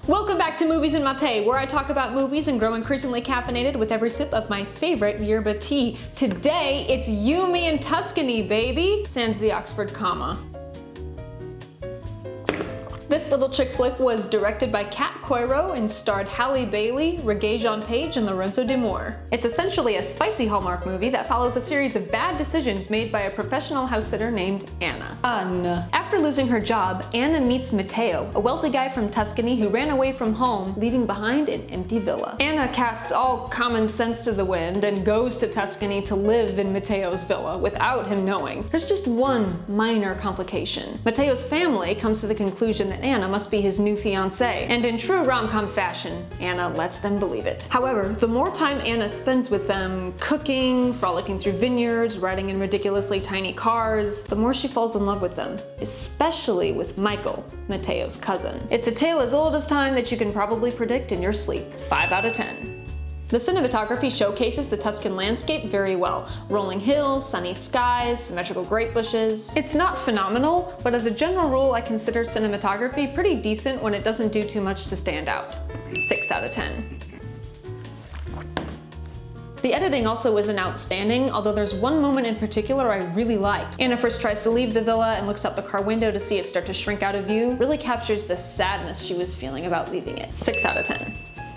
Welcome back to Movies Maté, where I talk about movies and grow increasingly caffeinated with every sip of my favorite yerba tea. Today, it's You, Me, and Tuscany, baby! Sans the Oxford comma. This little chick flick was directed by Kat Coiro and starred Halle Bailey, Regé-Jean Page, and Lorenzo de Moor. It's essentially a spicy Hallmark movie that follows a series of bad decisions made by a professional house sitter named Anna. After losing her job, Anna meets Matteo, a wealthy guy from Tuscany who ran away from home, leaving behind an empty villa. Anna casts all common sense to the wind and goes to Tuscany to live in Matteo's villa without him knowing. There's just one minor complication. Matteo's family comes to the conclusion that Anna must be his new fiancée, and in true rom-com fashion, Anna lets them believe it. However, the more time Anna spends with them, cooking, frolicking through vineyards, riding in ridiculously tiny cars, the more she falls in love with them, especially with Michael, Matteo's cousin. It's a tale as old as time that you can probably predict in your sleep. 5 out of 10. The cinematography showcases the Tuscan landscape very well. Rolling hills, sunny skies, symmetrical grape bushes. It's not phenomenal, but as a general rule, I consider cinematography pretty decent when it doesn't do too much to stand out. 6 out of 10. The editing also isn't outstanding, although there's one moment in particular I really liked. Anna first tries to leave the villa and looks out the car window to see it start to shrink out of view. Really captures the sadness she was feeling about leaving it. 6 out of 10.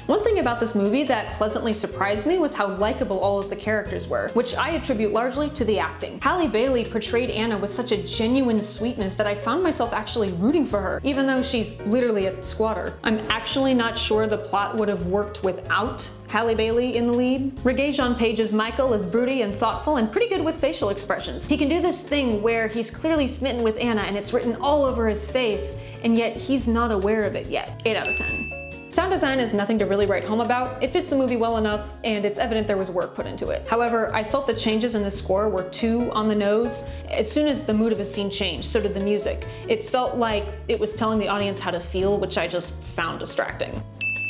One thing about this movie that pleasantly surprised me was how likable all of the characters were, which I attribute largely to the acting. Halle Bailey portrayed Anna with such a genuine sweetness that I found myself actually rooting for her, even though she's literally a squatter. I'm actually not sure the plot would have worked without Halle Bailey in the lead. Regé-Jean Page's Michael is broody and thoughtful and pretty good with facial expressions. He can do this thing where he's clearly smitten with Anna and it's written all over his face, and yet he's not aware of it yet. 8 out of 10. Sound design is nothing to really write home about. It fits the movie well enough, and it's evident there was work put into it. However, I felt the changes in the score were too on the nose. As soon as the mood of a scene changed, so did the music. It felt like it was telling the audience how to feel, which I just found distracting.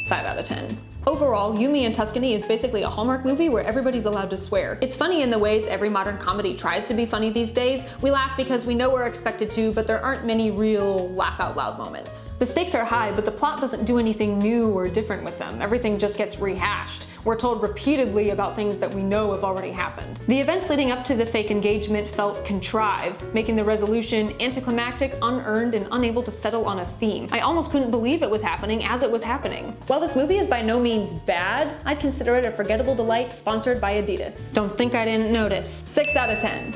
5 out of 10. Overall, You, Me, and Tuscany is basically a Hallmark movie where everybody's allowed to swear. It's funny in the ways every modern comedy tries to be funny these days. We laugh because we know we're expected to, but there aren't many real laugh out loud moments. The stakes are high, but the plot doesn't do anything new or different with them. Everything just gets rehashed. We're told repeatedly about things that we know have already happened. The events leading up to the fake engagement felt contrived, making the resolution anticlimactic, unearned, and unable to settle on a theme. I almost couldn't believe it was happening as it was happening. While this movie is by no means bad, I'd consider it a forgettable delight sponsored by Adidas. Don't think I didn't notice. 6 out of 10.